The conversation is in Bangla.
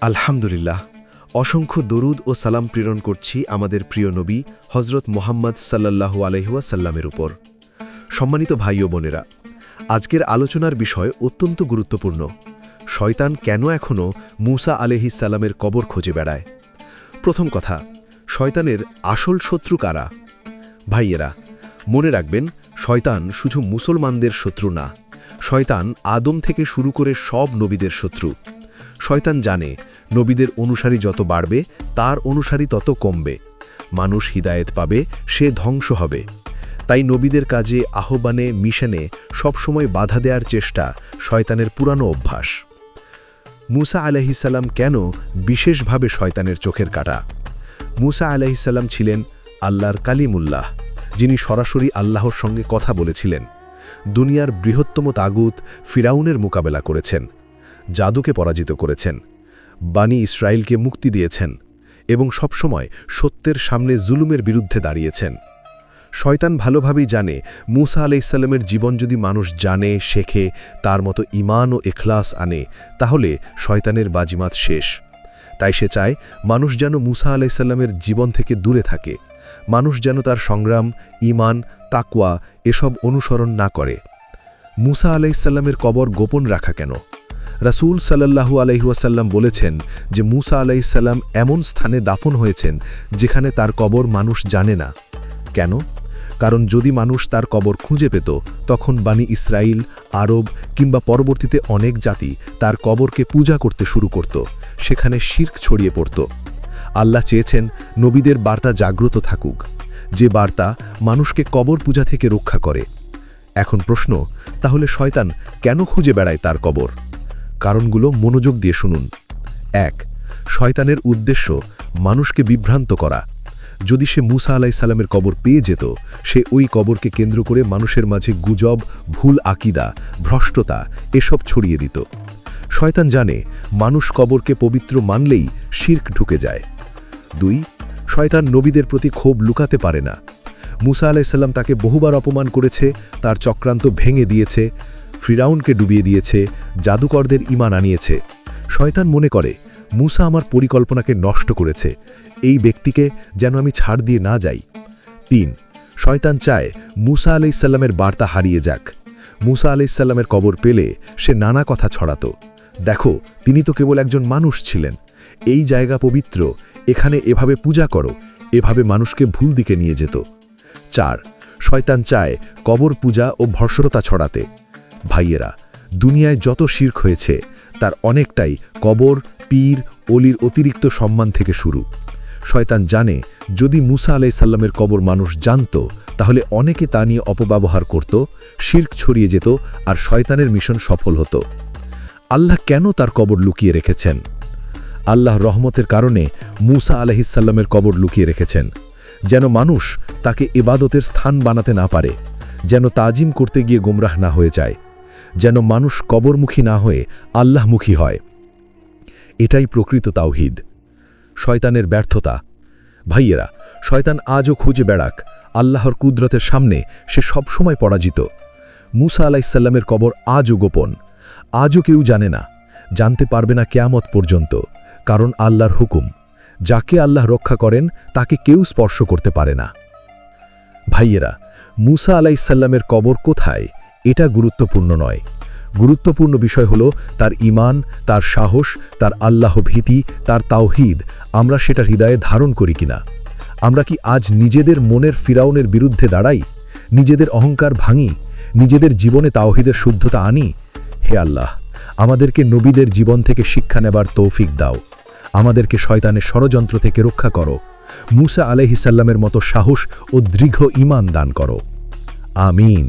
আলহামদুলিল্লাহ, অসংখ্য দরুদ ও সালাম প্রেরণ করছি আমাদের প্রিয় নবী হজরত মুহাম্মদ সাল্লাল্লাহু আলাইহি ওয়াসাল্লামের উপর। সম্মানিত ভাই ও বোনেরা, আজকের আলোচনার বিষয় অত্যন্ত গুরুত্বপূর্ণ। শয়তান কেন এখনও মূসা আলাইহিস সালামের কবর খুঁজে বেড়ায়? প্রথম কথা, শয়তানের আসল শত্রু কারা? ভাইয়েরা, মনে রাখবেন, শয়তান শুধু মুসলমানদের শত্রু না, শয়তান আদম থেকে শুরু করে সব নবীদের শত্রু। শয়তান জানে নবীদের অনুসারী যত বাড়বে তার অনুসারী তত কমবে, মানুষ হিদায়েত পাবে, সে ধ্বংস হবে। তাই নবীদের কাজে, আহ্বানে, মিশনে সবসময় বাধা দেওয়ার চেষ্টা শয়তানের পুরানো অভ্যাস। মূসা আলাইহিস সালাম কেন বিশেষভাবে শয়তানের চোখের কাঁটা? মূসা আলাইহিস সালাম ছিলেন আল্লাহর কালিমুল্লাহ, যিনি সরাসরি আল্লাহর সঙ্গে কথা বলেছিলেন। দুনিয়ার বৃহত্তম তাগুত ফিরাউনের মোকাবেলা করেছেন, জাদুকে পরাজিত করেছেন, বানি ইসরায়েলকে মুক্তি দিয়েছেন এবং সবসময় সত্যের সামনে জুলুমের বিরুদ্ধে দাঁড়িয়েছেন। শয়তান ভালোভাবেই জানে মূসা আলাইহিস সালামের জীবন যদি মানুষ জানে, শেখে, তার মতো ঈমান ও ইখলাস আনে, তাহলে শয়তানের বাজিমাত শেষ। তাই সে চায় মানুষ যেন মূসা আলাইহিস সালামের জীবন থেকে দূরে থাকে, মানুষ যেন তার সংগ্রাম, ঈমান, তাকওয়া এসব অনুসরণ না করে। মূসা আলাইহিস সালামের কবর গোপন রাখা কেন? রাসূল সাল্লাল্লাহু আলাইহি ওয়াসাল্লাম বলেছেন যে মূসা আলাইহিস সালাম এমন স্থানে দাফন হয়েছেন যেখানে তার কবর মানুষ জানে না। কেন? কারণ যদি মানুষ তার কবর খুঁজে পেত, তখন বানি ইসরাইল, আরব কিংবা পরবর্তীতে অনেক জাতি তার কবরকে পূজা করতে শুরু করত, সেখানে শিরক ছড়িয়ে পড়ত। আল্লাহ চেয়েছেন নবীদের বার্তা জাগ্রত থাকুক, যে বার্তা মানুষকে কবর পূজা থেকে রক্ষা করে। এখন প্রশ্ন, তাহলে শয়তান কেন খুঁজে বেড়ায় তার কবর? কারণগুলো মনোযোগ দিয়ে শুনুন। ১. শয়তানের উদ্দেশ্য মানুষকে বিভ্রান্ত করা। যদি সে মূসা আলাইহিস সালামের কবর পেয়ে যেত, সে ওই কবরকে কেন্দ্র করে মানুষের মাঝে গুজব, ভুল আকিদা, ভ্রষ্টতা এসব ছড়িয়ে দিত। শয়তান জানে মানুষ কবরকে পবিত্র মানলেই শিরক ঢুকে যায়। ২. শয়তান নবীদের প্রতি ক্ষোভ লুকাতে পারে না। মূসা আলাইহিস সালাম তাকে বহুবার অপমান করেছে, তার চক্রান্ত ভেঙে দিয়েছে, ফিরাউনকে ডুবিয়ে দিয়েছে, জাদুকরদের ঈমান আনিয়েছে। শয়তান মনে করে মূসা আমার পরিকল্পনাকে নষ্ট করেছে, এই ব্যক্তিকে যেন আমি ছাড় দিয়ে না যাই। ৩. শয়তান চায় মূসা আলাইহিস সালামের বার্তা হারিয়ে যাক। মূসা আলাইহিস সালামের কবর পেলে সে নানা কথা ছড়াত। দেখো, তিনি তো কেবল একজন মানুষ ছিলেন, এই জায়গা পবিত্র, এখানে এভাবে পূজা করো, এভাবে মানুষকে ভুল দিকে নিয়ে যেত। ৪. শয়তান চায় কবর পূজা ও ভর্সরতা ছড়াতে। ভাইয়েরা, দুনিয়ায় যত শিরক হয়েছে তার অনেকটাই কবর, পীর, অলির অতিরিক্ত সম্মান থেকে শুরু। শয়তান জানে যদি মূসা আলাইহিস সালামের কবর মানুষ জানত, তাহলে অনেকে তা নিয়ে অপব্যবহার করত, শিরক ছড়িয়ে যেত আর শয়তানের মিশন সফল হতো। আল্লাহ কেন তার কবর লুকিয়ে রেখেছেন? আল্লাহ রহমতের কারণে মূসা আলাইহিস সালামের কবর লুকিয়ে রেখেছেন, যেন মানুষ তাকে ইবাদতের স্থান বানাতে না পারে, যেন তাজিম করতে গিয়ে গোমরাহ না হয়ে যায়, যেন মানুষ কবরমুখী না হয়ে আল্লাহমুখী হয়। এটাই প্রকৃত তাওহীদ। শয়তানের ব্যর্থতা। ভাইয়েরা, শয়তান আজও খুঁজে বেড়াক, আল্লাহর কুদরতের সামনে সে সবসময় পরাজিত। মূসা আলাইহিস সালামের কবর আজও গোপন, আজও কেউ জানে না, জানতে পারবে না কিয়ামত পর্যন্ত, কারণ আল্লাহর হুকুম, যাকে আল্লাহ রক্ষা করেন তাকে কেউ স্পর্শ করতে পারে না। ভাইয়েরা, মূসা আলাইহিস সালামের কবর কোথায় এটা গুরুত্বপূর্ণ নয়, গুরুত্বপূর্ণ বিষয় হলো তার ঈমান, তার সাহস, তার আল্লাহ ভীতি, তার তাওহীদ আমরা সেটা হৃদয়ে ধারণ করি কিনা। আমরা কি আজ নিজেদের মনের ফিরাউনের বিরুদ্ধে দাঁড়াই, নিজেদের অহংকার ভাঙি, নিজেদের জীবনে তাওহীদের শুদ্ধতা আনি? হে আল্লাহ, আমাদেরকে নবীদের জীবন থেকে শিক্ষা নেবার তৌফিক দাও, আমাদেরকে শয়তানের ষড়যন্ত্র থেকে রক্ষা করো, মূসা আলাইহিস সালামের মতো সাহস ও দৃঢ় ঈমান দান করো। আমিন।